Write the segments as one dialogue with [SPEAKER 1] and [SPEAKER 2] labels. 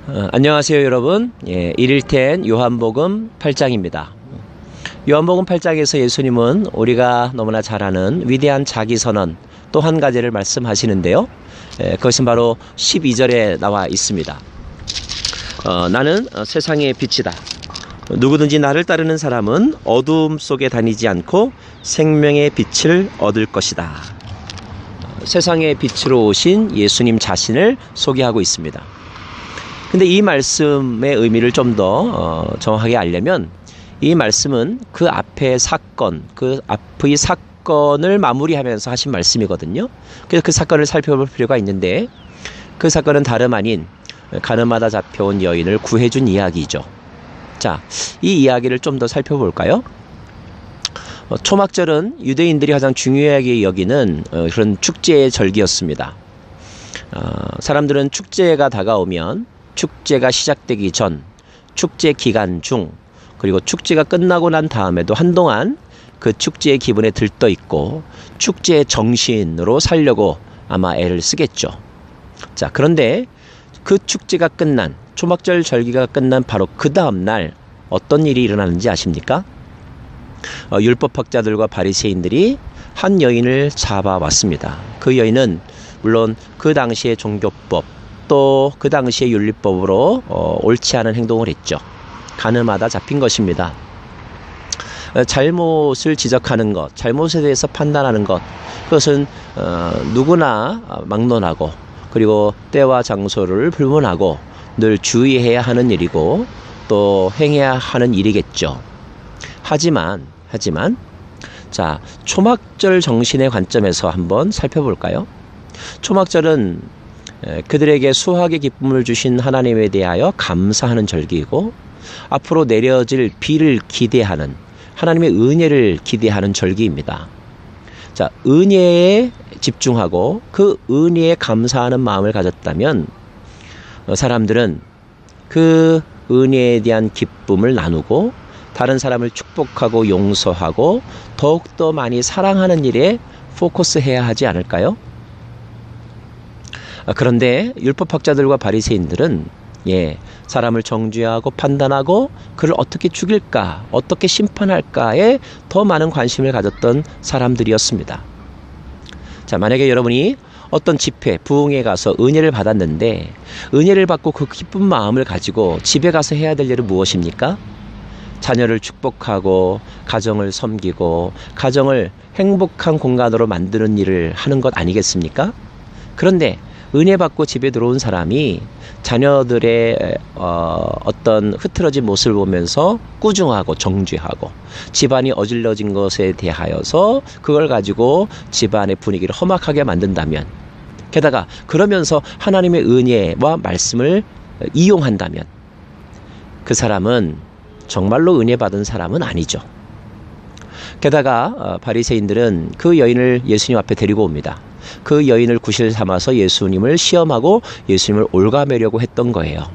[SPEAKER 1] 안녕하세요 여러분. 일일텐 요한복음 8장입니다. 요한복음 8장에서 예수님은 우리가 너무나 잘 아는 위대한 자기선언 또 한 가지를 말씀하시는데요. 그것은 바로 12절에 나와 있습니다. 나는 세상의 빛이다. 누구든지 나를 따르는 사람은 어두움 속에 다니지 않고 생명의 빛을 얻을 것이다. 세상의 빛으로 오신 예수님 자신을 소개하고 있습니다. 근데 이 말씀의 의미를 좀 더 정확하게 알려면 이 말씀은 그 앞의 사건, 그 앞의 사건을 마무리하면서 하신 말씀이거든요. 그래서 그 사건을 살펴볼 필요가 있는데 그 사건은 다름 아닌 가늠하다 잡혀온 여인을 구해준 이야기죠. 자, 이 이야기를 좀 더 살펴볼까요? 초막절은 유대인들이 가장 중요하게 여기는 그런 축제의 절기였습니다. 사람들은 축제가 다가오면 축제가 시작되기 전, 축제 기간 중, 그리고 축제가 끝나고 난 다음에도 한동안 그 축제의 기분에 들떠 있고 축제의 정신으로 살려고 아마 애를 쓰겠죠. 자, 그런데 그 축제가 끝난, 초막절 절기가 끝난 바로 그 다음 날 어떤 일이 일어나는지 아십니까? 율법학자들과 바리새인들이 한 여인을 잡아왔습니다. 그 여인은 물론 그 당시의 종교법 또 그 당시의 윤리법으로 옳지 않은 행동을 했죠. 가늠하다 잡힌 것입니다. 잘못을 지적하는 것, 잘못에 대해서 판단하는 것, 그것은 누구나 막론하고 그리고 때와 장소를 불문하고 늘 주의해야 하는 일이고 또 행해야 하는 일이겠죠. 하지만 자, 초막절 정신의 관점에서 한번 살펴볼까요? 초막절은 그들에게 수확의 기쁨을 주신 하나님에 대하여 감사하는 절기이고 앞으로 내려질 비를 기대하는 하나님의 은혜를 기대하는 절기입니다. 자, 은혜에 집중하고 그 은혜에 감사하는 마음을 가졌다면 사람들은 그 은혜에 대한 기쁨을 나누고 다른 사람을 축복하고 용서하고 더욱더 많이 사랑하는 일에 포커스해야 하지 않을까요? 그런데 율법학자들과 바리새인들은 사람을 정죄하고 판단하고 그를 어떻게 죽일까, 어떻게 심판할까에 더 많은 관심을 가졌던 사람들이었습니다. 자, 만약에 여러분이 어떤 집회, 부흥에 가서 은혜를 받았는데 은혜를 받고 그 기쁜 마음을 가지고 집에 가서 해야 될 일은 무엇입니까? 자녀를 축복하고 가정을 섬기고 가정을 행복한 공간으로 만드는 일을 하는 것 아니겠습니까? 그런데 은혜 받고 집에 들어온 사람이 자녀들의 어떤 흐트러진 모습을 보면서 꾸중하고 정죄하고 집안이 어질러진 것에 대하여서 그걸 가지고 집안의 분위기를 험악하게 만든다면, 게다가 그러면서 하나님의 은혜와 말씀을 이용한다면 그 사람은 정말로 은혜 받은 사람은 아니죠. 게다가 바리새인들은 그 여인을 예수님 앞에 데리고 옵니다. 그 여인을 구실 삼아서 예수님을 시험하고 예수님을 올가매려고 했던 거예요.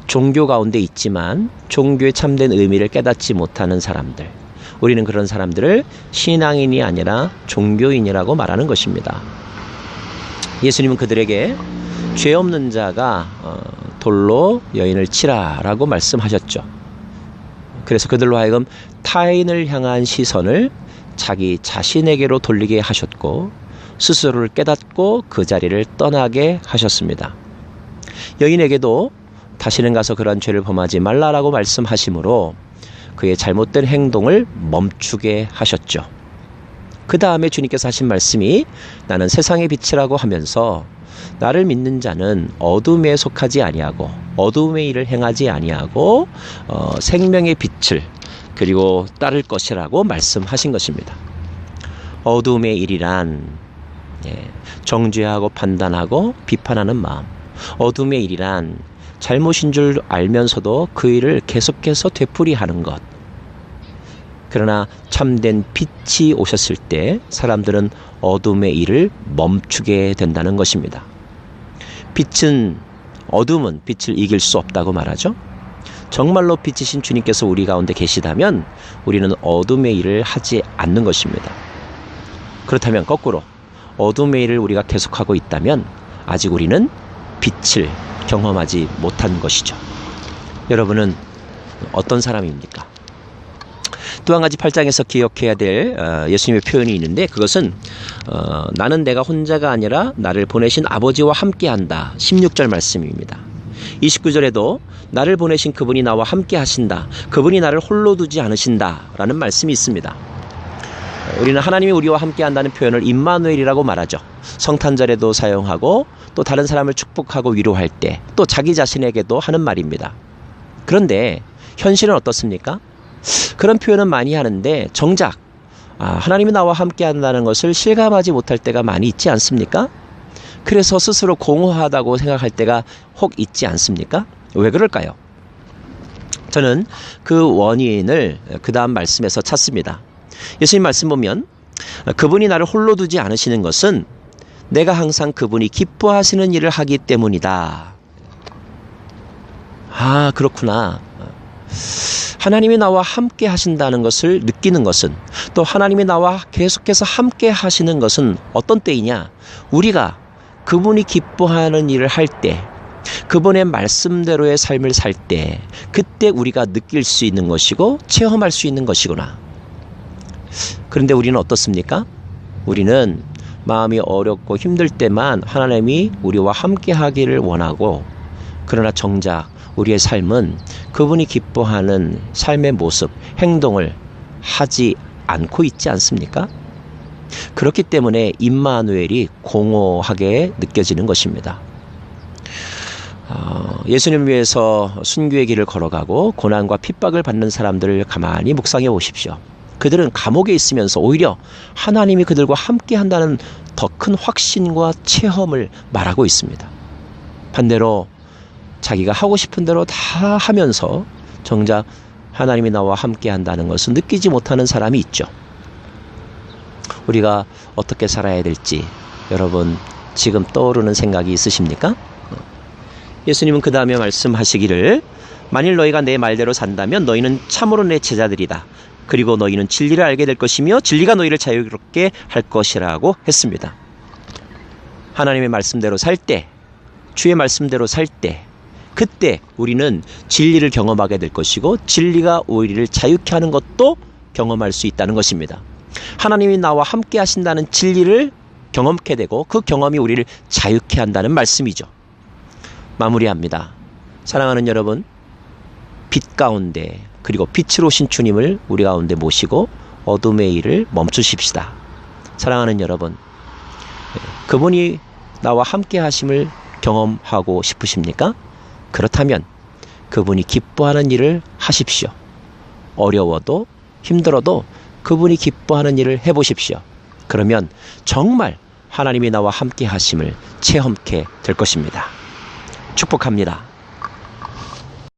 [SPEAKER 1] 종교 가운데 있지만 종교의 참된 의미를 깨닫지 못하는 사람들, 우리는 그런 사람들을 신앙인이 아니라 종교인이라고 말하는 것입니다. 예수님은 그들에게 죄 없는 자가 돌로 여인을 치라라고 말씀하셨죠. 그래서 그들로 하여금 타인을 향한 시선을 자기 자신에게로 돌리게 하셨고 스스로를 깨닫고 그 자리를 떠나게 하셨습니다. 여인에게도 다시는 가서 그러한 죄를 범하지 말라라고 말씀하시므로 그의 잘못된 행동을 멈추게 하셨죠. 그 다음에 주님께서 하신 말씀이 나는 세상의 빛이라고 하면서 나를 믿는 자는 어둠에 속하지 아니하고 어둠의 일을 행하지 아니하고 생명의 빛을 그리고 따를 것이라고 말씀하신 것입니다. 어둠의 일이란 정죄하고 판단하고 비판하는 마음, 어둠의 일이란 잘못인 줄 알면서도 그 일을 계속해서 되풀이하는 것. 그러나 참된 빛이 오셨을 때 사람들은 어둠의 일을 멈추게 된다는 것입니다. 어둠은 빛을 이길 수 없다고 말하죠. 정말로 빛이신 주님께서 우리 가운데 계시다면 우리는 어둠의 일을 하지 않는 것입니다. 그렇다면 거꾸로 어둠의 일을 우리가 계속하고 있다면 아직 우리는 빛을 경험하지 못한 것이죠. 여러분은 어떤 사람입니까? 또 한 가지 8장에서 기억해야 될 예수님의 표현이 있는데, 그것은 나는 내가 혼자가 아니라 나를 보내신 아버지와 함께한다. 16절 말씀입니다. 29절에도 나를 보내신 그분이 나와 함께 하신다. 그분이 나를 홀로 두지 않으신다. 라는 말씀이 있습니다. 우리는 하나님이 우리와 함께 한다는 표현을 임마누엘이라고 말하죠. 성탄절에도 사용하고, 또 다른 사람을 축복하고 위로할 때, 또 자기 자신에게도 하는 말입니다. 그런데 현실은 어떻습니까? 그런 표현은 많이 하는데 정작 하나님이 나와 함께 한다는 것을 실감하지 못할 때가 많이 있지 않습니까? 그래서 스스로 공허하다고 생각할 때가 혹 있지 않습니까? 왜 그럴까요? 저는 그 원인을 그 다음 말씀에서 찾습니다. 예수님 말씀 보면 그분이 나를 홀로 두지 않으시는 것은 내가 항상 그분이 기뻐하시는 일을 하기 때문이다. 아, 그렇구나. 하나님이 나와 함께 하신다는 것을 느끼는 것은, 또 하나님이 나와 계속해서 함께 하시는 것은 어떤 때이냐? 우리가 그분이 기뻐하는 일을 할 때, 그분의 말씀대로의 삶을 살 때, 그때 우리가 느낄 수 있는 것이고 체험할 수 있는 것이구나. 그런데 우리는 어떻습니까? 우리는 마음이 어렵고 힘들 때만 하나님이 우리와 함께 하기를 원하고, 그러나 정작 우리의 삶은 그분이 기뻐하는 삶의 모습, 행동을 하지 않고 있지 않습니까? 그렇기 때문에 임마누엘이 공허하게 느껴지는 것입니다. 예수님을 위해서 순교의 길을 걸어가고 고난과 핍박을 받는 사람들을 가만히 묵상해 보십시오. 그들은 감옥에 있으면서 오히려 하나님이 그들과 함께 한다는 더 큰 확신과 체험을 말하고 있습니다. 반대로 자기가 하고 싶은 대로 다 하면서 정작 하나님이 나와 함께 한다는 것을 느끼지 못하는 사람이 있죠. 우리가 어떻게 살아야 될지 여러분 지금 떠오르는 생각이 있으십니까? 예수님은 그 다음에 말씀하시기를 만일 너희가 내 말대로 산다면 너희는 참으로 내 제자들이다. 그리고 너희는 진리를 알게 될 것이며 진리가 너희를 자유롭게 할 것이라고 했습니다. 하나님의 말씀대로 살 때, 주의 말씀대로 살 때, 그때 우리는 진리를 경험하게 될 것이고 진리가 우리를 자유케 하는 것도 경험할 수 있다는 것입니다. 하나님이 나와 함께 하신다는 진리를 경험케 되고 그 경험이 우리를 자유케 한다는 말씀이죠. 마무리합니다. 사랑하는 여러분, 빛 가운데 그리고 빛으로 오신 주님을 우리 가운데 모시고 어둠의 일을 멈추십시다. 사랑하는 여러분, 그분이 나와 함께 하심을 경험하고 싶으십니까? 그렇다면 그분이 기뻐하는 일을 하십시오. 어려워도 힘들어도 그분이 기뻐하는 일을 해보십시오. 그러면 정말 하나님이 나와 함께 하심을 체험케 될 것입니다. 축복합니다.